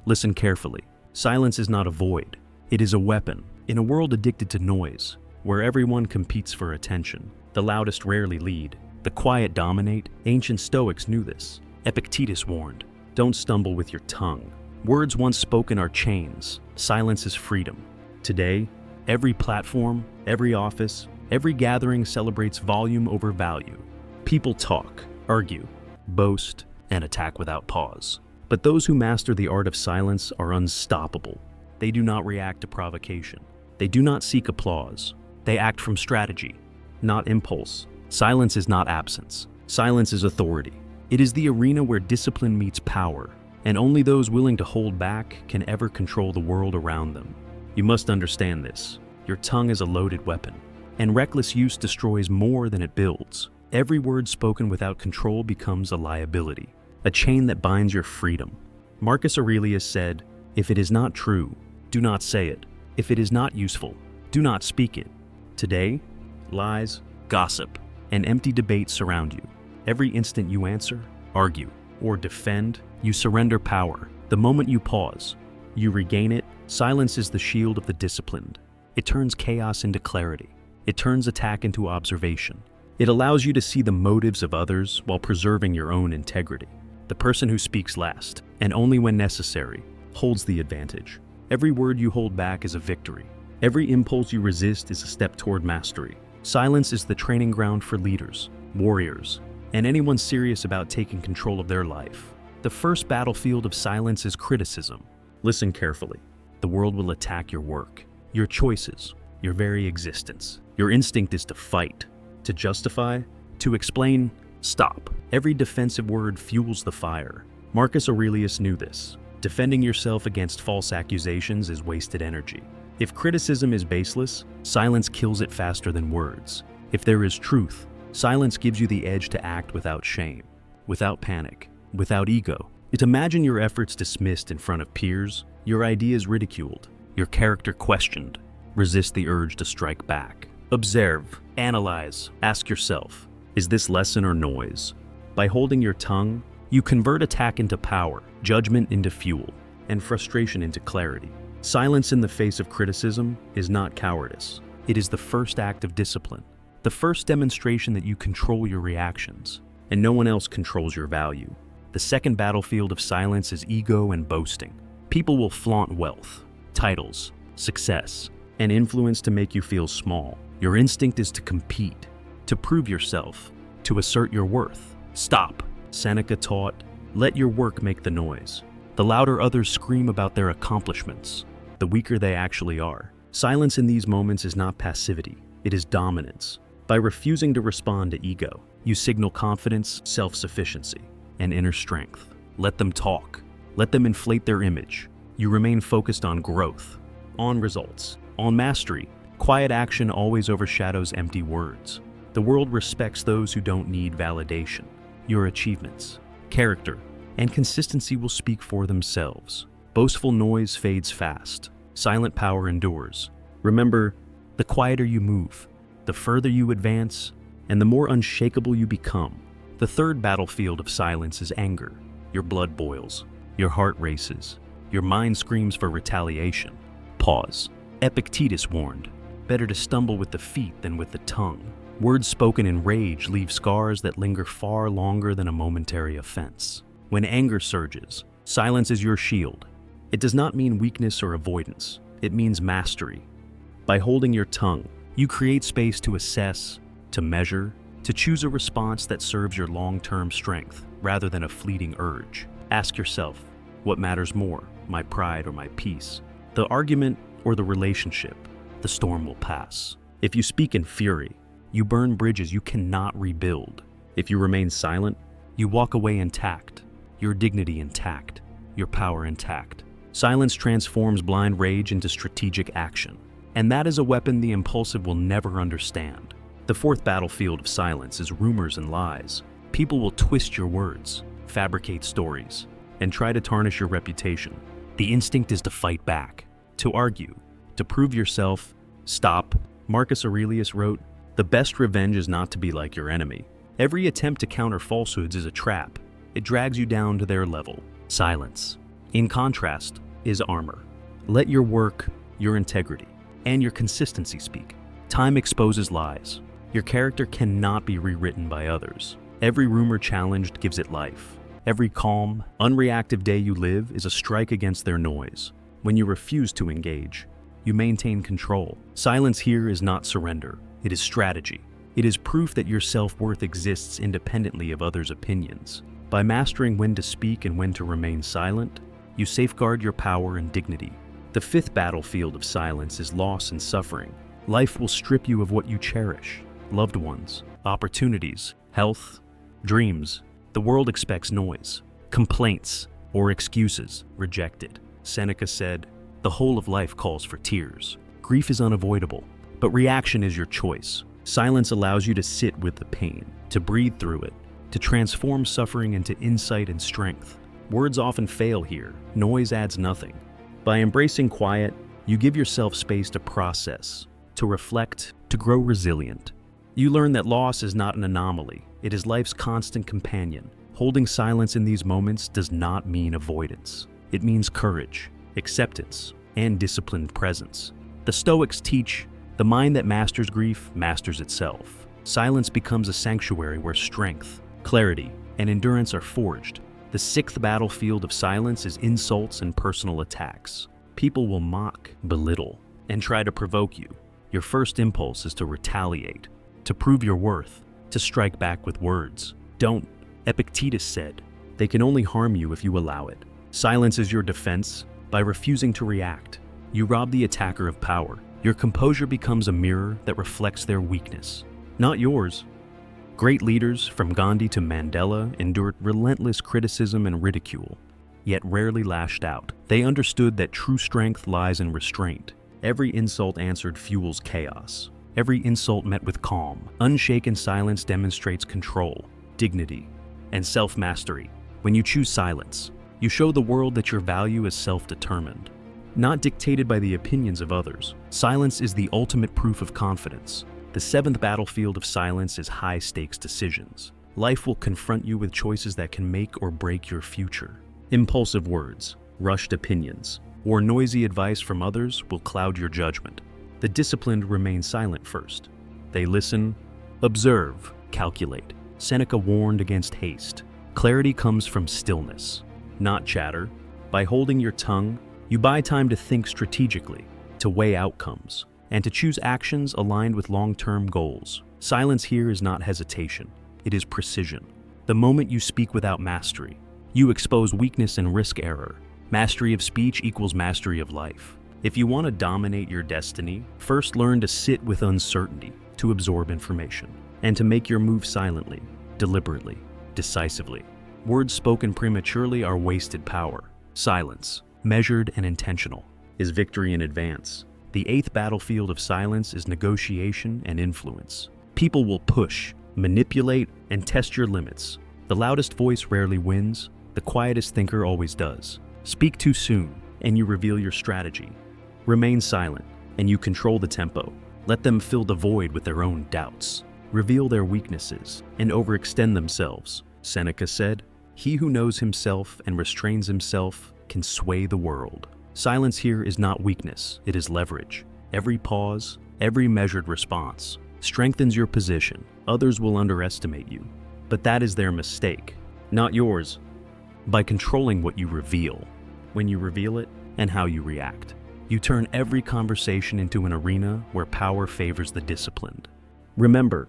Listen carefully. Silence is not a void. It is a weapon. In a world addicted to noise, where everyone competes for attention, the loudest rarely lead, the quiet dominate. Ancient Stoics knew this. Epictetus warned, "Don't stumble with your tongue. Words once spoken are chains. Silence is freedom." Today, every platform, every office, every gathering celebrates volume over value. People talk, argue, boast, and attack without pause. But those who master the art of silence are unstoppable. They do not react to provocation. They do not seek applause. They act from strategy, not impulse. Silence is not absence. Silence is authority. It is the arena where discipline meets power, and only those willing to hold back can ever control the world around them. You must understand this. Your tongue is a loaded weapon, and reckless use destroys more than it builds. Every word spoken without control becomes a liability, a chain that binds your freedom. Marcus Aurelius said, "If it is not true, do not say it. If it is not useful, do not speak it." Today, lies, gossip, and empty debates surround you. Every instant you answer, argue, or defend, you surrender power. The moment you pause, you regain it. Silence is the shield of the disciplined. It turns chaos into clarity. It turns attack into observation. It allows you to see the motives of others while preserving your own integrity. The person who speaks last, and only when necessary, holds the advantage. Every word you hold back is a victory. Every impulse you resist is a step toward mastery. Silence is the training ground for leaders, warriors, and anyone serious about taking control of their life. The first battlefield of silence is criticism. Listen carefully. The world will attack your work, your choices, your very existence. Your instinct is to fight, to justify, to explain. Stop. Every defensive word fuels the fire. Marcus Aurelius knew this. Defending yourself against false accusations is wasted energy. If criticism is baseless, silence kills it faster than words. If there is truth, silence gives you the edge to act without shame, without panic, without ego. Imagine your efforts dismissed in front of peers, your ideas ridiculed, your character questioned. Resist the urge to strike back. Observe, analyze, ask yourself, is this lesson or noise? By holding your tongue, you convert attack into power, judgment into fuel, and frustration into clarity. Silence in the face of criticism is not cowardice. It is the first act of discipline, the first demonstration that you control your reactions, and no one else controls your value. The second battlefield of silence is ego and boasting. People will flaunt wealth, titles, success, and influence to make you feel small. Your instinct is to compete, to prove yourself, to assert your worth. Stop. Seneca taught, "Let your work make the noise." The louder others scream about their accomplishments, the weaker they actually are. Silence in these moments is not passivity, it is dominance. By refusing to respond to ego, you signal confidence, self-sufficiency, and inner strength. Let them talk. Let them inflate their image. You remain focused on growth, on results, on mastery. Quiet action always overshadows empty words. The world respects those who don't need validation. Your achievements, character, and consistency will speak for themselves. Boastful noise fades fast. Silent power endures. Remember, the quieter you move, the further you advance, and the more unshakable you become. The third battlefield of silence is anger. Your blood boils. Your heart races. Your mind screams for retaliation. Pause. Epictetus warned, "Better to stumble with the feet than with the tongue." Words spoken in rage leave scars that linger far longer than a momentary offense. When anger surges, silence is your shield. It does not mean weakness or avoidance. It means mastery. By holding your tongue, you create space to assess, to measure, to choose a response that serves your long-term strength rather than a fleeting urge. Ask yourself, what matters more, my pride or my peace? The argument or the relationship? The storm will pass. If you speak in fury, you burn bridges you cannot rebuild. If you remain silent, you walk away intact, your dignity intact, your power intact. Silence transforms blind rage into strategic action, and that is a weapon the impulsive will never understand. The fourth battlefield of silence is rumors and lies. People will twist your words, fabricate stories, and try to tarnish your reputation. The instinct is to fight back, to argue, to prove yourself. Stop. Marcus Aurelius wrote, "The best revenge is not to be like your enemy." Every attempt to counter falsehoods is a trap. It drags you down to their level. Silence. In contrast, is armor. Let your work, your integrity, and your consistency speak. Time exposes lies. Your character cannot be rewritten by others. Every rumor challenged gives it life. Every calm, unreactive day you live is a strike against their noise. When you refuse to engage, you maintain control. Silence here is not surrender. It is strategy. It is proof that your self-worth exists independently of others' opinions. By mastering when to speak and when to remain silent, you safeguard your power and dignity. The fifth battlefield of silence is loss and suffering. Life will strip you of what you cherish: loved ones, opportunities, health, dreams. The world expects noise, complaints, or excuses rejected. Seneca said, "The whole of life calls for tears." Grief is unavoidable, but reaction is your choice. Silence allows you to sit with the pain, to breathe through it, to transform suffering into insight and strength. Words often fail here. Noise adds nothing. By embracing quiet, you give yourself space to process, to reflect, to grow resilient. You learn that loss is not an anomaly. It is life's constant companion. Holding silence in these moments does not mean avoidance. It means courage, acceptance, and disciplined presence. The Stoics teach, the mind that masters grief masters itself. Silence becomes a sanctuary where strength, clarity, and endurance are forged. The sixth battlefield of silence is insults and personal attacks. People will mock, belittle, and try to provoke you. Your first impulse is to retaliate, to prove your worth, to strike back with words. Don't. Epictetus said, "They can only harm you if you allow it." Silence is your defense. By refusing to react, you rob the attacker of power. Your composure becomes a mirror that reflects their weakness, not yours. Great leaders, from Gandhi to Mandela, endured relentless criticism and ridicule, yet rarely lashed out. They understood that true strength lies in restraint. Every insult answered fuels chaos. Every insult met with calm. Unshaken silence demonstrates control, dignity, and self-mastery. When you choose silence, you show the world that your value is self-determined, not dictated by the opinions of others. Silence is the ultimate proof of confidence. The seventh battlefield of silence is high-stakes decisions. Life will confront you with choices that can make or break your future. Impulsive words, rushed opinions, or noisy advice from others will cloud your judgment. The disciplined remain silent first. They listen, observe, calculate. Seneca warned against haste. Clarity comes from stillness, not chatter. By holding your tongue, you buy time to think strategically, to weigh outcomes, and to choose actions aligned with long-term goals. Silence here is not hesitation, it is precision. The moment you speak without mastery, you expose weakness and risk error. Mastery of speech equals mastery of life. If you want to dominate your destiny, first learn to sit with uncertainty, to absorb information, and to make your move silently, deliberately, decisively. Words spoken prematurely are wasted power. Silence, measured and intentional, is victory in advance. The eighth battlefield of silence is negotiation and influence. People will push, manipulate, and test your limits. The loudest voice rarely wins. The quietest thinker always does. Speak too soon, and you reveal your strategy. Remain silent, and you control the tempo. Let them fill the void with their own doubts, reveal their weaknesses, and overextend themselves. Seneca said, "He who knows himself and restrains himself can sway the world." Silence here is not weakness, it is leverage. Every pause, every measured response strengthens your position. Others will underestimate you, but that is their mistake, not yours. By controlling what you reveal, when you reveal it, and how you react, you turn every conversation into an arena where power favors the disciplined. Remember,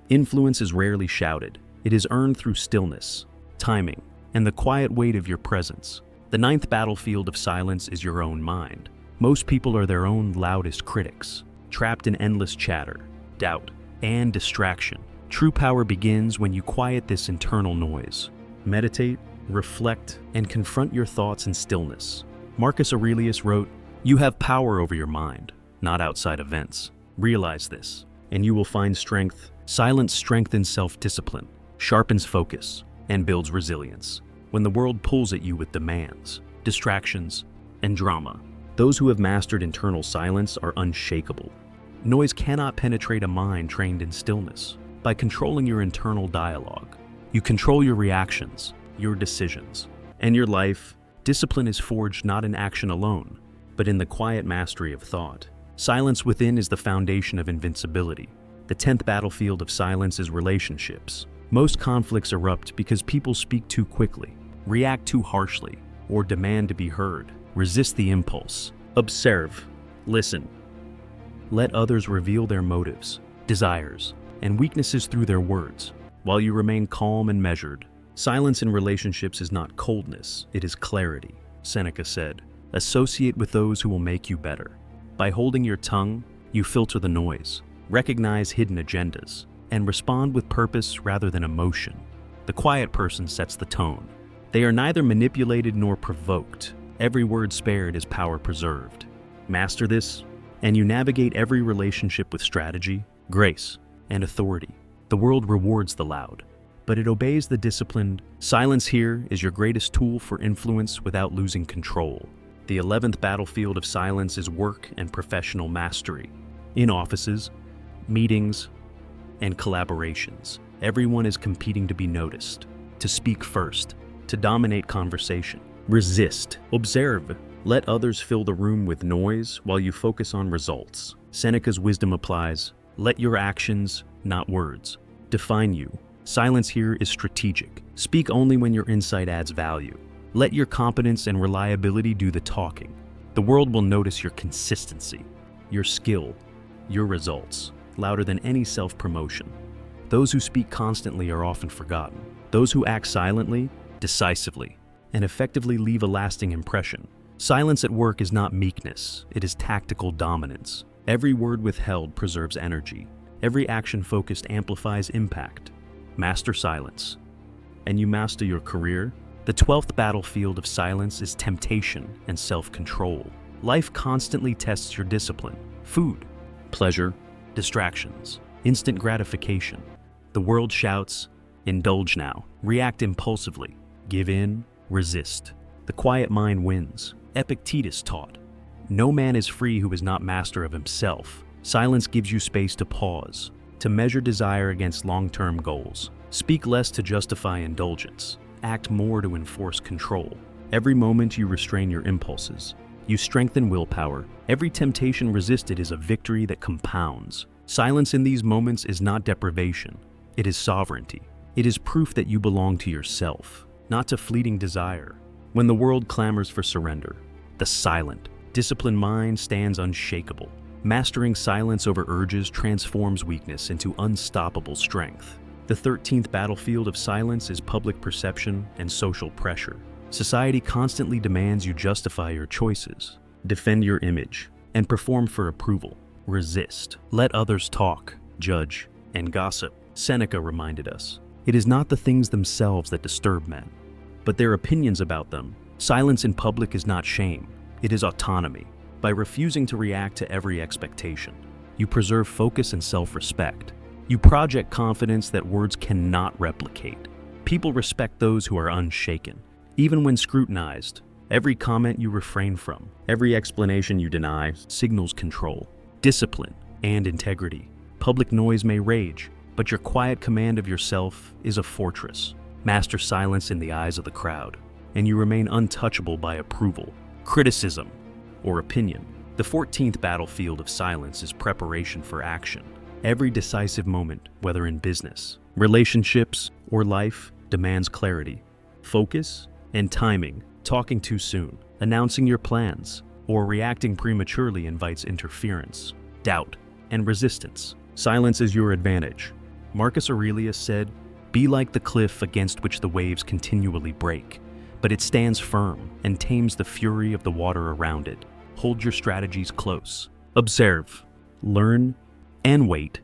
influence is rarely shouted. It is earned through stillness, timing, and the quiet weight of your presence. The ninth battlefield of silence is your own mind. Most people are their own loudest critics, trapped in endless chatter, doubt, and distraction. True power begins when you quiet this internal noise. Meditate, reflect, and confront your thoughts in stillness. Marcus Aurelius wrote, "You have power over your mind, not outside events. Realize this, and you will find strength." Silence strengthens self-discipline, sharpens focus, and builds resilience. When the world pulls at you with demands, distractions, and drama, those who have mastered internal silence are unshakable. Noise cannot penetrate a mind trained in stillness. By controlling your internal dialogue, you control your reactions, your decisions, and your life. Discipline is forged not in action alone, but in the quiet mastery of thought. Silence within is the foundation of invincibility. The 10th battlefield of silence is relationships. Most conflicts erupt because people speak too quickly, react too harshly, or demand to be heard. Resist the impulse. Observe. Listen. Let others reveal their motives, desires, and weaknesses through their words, while you remain calm and measured. Silence in relationships is not coldness, it is clarity, Seneca said. Associate with those who will make you better. By holding your tongue, you filter the noise, recognize hidden agendas, and respond with purpose rather than emotion. The quiet person sets the tone. They are neither manipulated nor provoked. Every word spared is power preserved. Master this, and you navigate every relationship with strategy, grace, and authority. The world rewards the loud, but it obeys the disciplined. Silence here is your greatest tool for influence without losing control. The 11th battlefield of silence is work and professional mastery. In offices, meetings, and collaborations, everyone is competing to be noticed, to speak first, to dominate conversation. Resist. Observe. Let others fill the room with noise while you focus on results. Seneca's wisdom applies. Let your actions, not words, define you. Silence here is strategic. Speak only when your insight adds value. Let your competence and reliability do the talking. The world will notice your consistency, your skill, your results, louder than any self-promotion. Those who speak constantly are often forgotten. Those who act silently, decisively, and effectively leave a lasting impression. Silence at work is not meekness, it is tactical dominance. Every word withheld preserves energy. Every action focused amplifies impact. Master silence, and you master your career. The 12th battlefield of silence is temptation and self-control. Life constantly tests your discipline. Food, pleasure, distractions, instant gratification. The world shouts, indulge now, react impulsively, give in, resist. The quiet mind wins. Epictetus taught, no man is free who is not master of himself. Silence gives you space to pause, to measure desire against long-term goals. Speak less to justify indulgence. Act more to enforce control. Every moment you restrain your impulses. You strengthen willpower. Every temptation resisted is a victory that compounds. Silence in these moments is not deprivation. It is sovereignty. It is proof that you belong to yourself, not to fleeting desire. When the world clamors for surrender, the silent, disciplined mind stands unshakable. Mastering silence over urges transforms weakness into unstoppable strength. The 13th battlefield of silence is public perception and social pressure. Society constantly demands you justify your choices, defend your image, and perform for approval. Resist. Let others talk, judge, and gossip. Seneca reminded us, it is not the things themselves that disturb men, but their opinions about them. Silence in public is not shame, it is autonomy. By refusing to react to every expectation, you preserve focus and self-respect. You project confidence that words cannot replicate. People respect those who are unshaken. Even when scrutinized, every comment you refrain from, every explanation you deny, signals control, discipline, and integrity. Public noise may rage, but your quiet command of yourself is a fortress. Master silence in the eyes of the crowd, and you remain untouchable by approval, criticism, or opinion. The 14th battlefield of silence is preparation for action. Every decisive moment, whether in business, relationships, or life, demands clarity, focus, and timing. Talking too soon, announcing your plans, or reacting prematurely invites interference, doubt, and resistance. Silence is your advantage. Marcus Aurelius said, be like the cliff against which the waves continually break, but it stands firm and tames the fury of the water around it. Hold your strategies close. Observe, learn, and wait.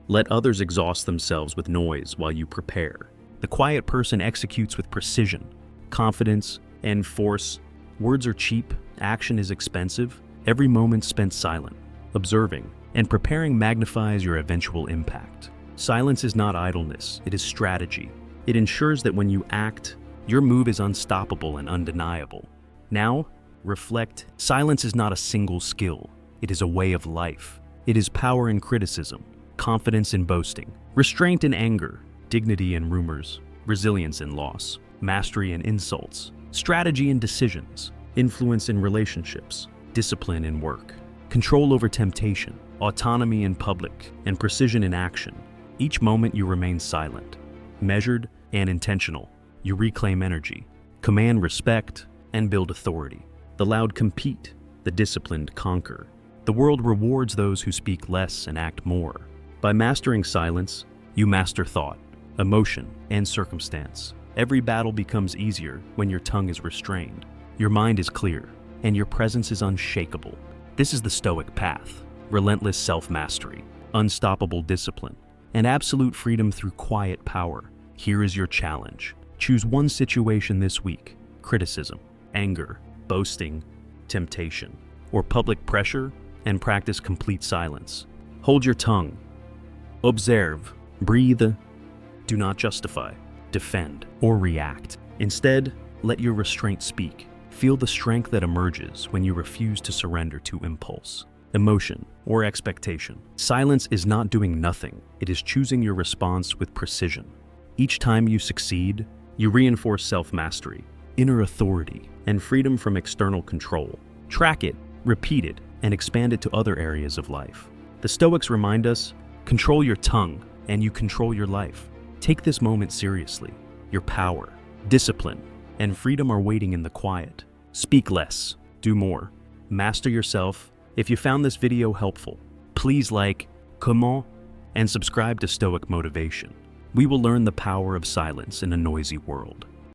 Let others exhaust themselves with noise while you prepare. The quiet person executes with precision, confidence, and force. Words are cheap, action is expensive. Every moment spent silent, observing, and preparing magnifies your eventual impact. Silence is not idleness, it is strategy. It ensures that when you act, your move is unstoppable and undeniable. Now, reflect. Silence is not a single skill, it is a way of life. It is power in criticism, confidence in boasting, restraint in anger, dignity in rumors, resilience in loss, mastery in insults. strategy in decisions, influence in relationships, discipline in work, control over temptation, autonomy in public, and precision in action. Each moment you remain silent, measured and intentional. You reclaim energy, command respect, and build authority. The loud compete, the disciplined conquer. The world rewards those who speak less and act more. By mastering silence, you master thought, emotion, and circumstance. Every battle becomes easier when your tongue is restrained. Your mind is clear, and your presence is unshakable. This is the Stoic path: relentless self-mastery, unstoppable discipline, and absolute freedom through quiet power. Here is your challenge. Choose one situation this week: criticism, anger, boasting, temptation, or public pressure, and practice complete silence. Hold your tongue. Observe, breathe. Do not justify, defend, or react. Instead, let your restraint speak. Feel the strength that emerges when you refuse to surrender to impulse, emotion, or expectation. Silence is not doing nothing. It is choosing your response with precision. Each time you succeed, you reinforce self-mastery, inner authority, and freedom from external control. Track it, repeat it, and expand it to other areas of life. The Stoics remind us, control your tongue, and you control your life. Take this moment seriously. Your power, discipline, and freedom are waiting in the quiet. Speak less, do more. Master yourself. If you found this video helpful, please like, comment, and subscribe to Stoic Motivation. We will learn the power of silence in a noisy world.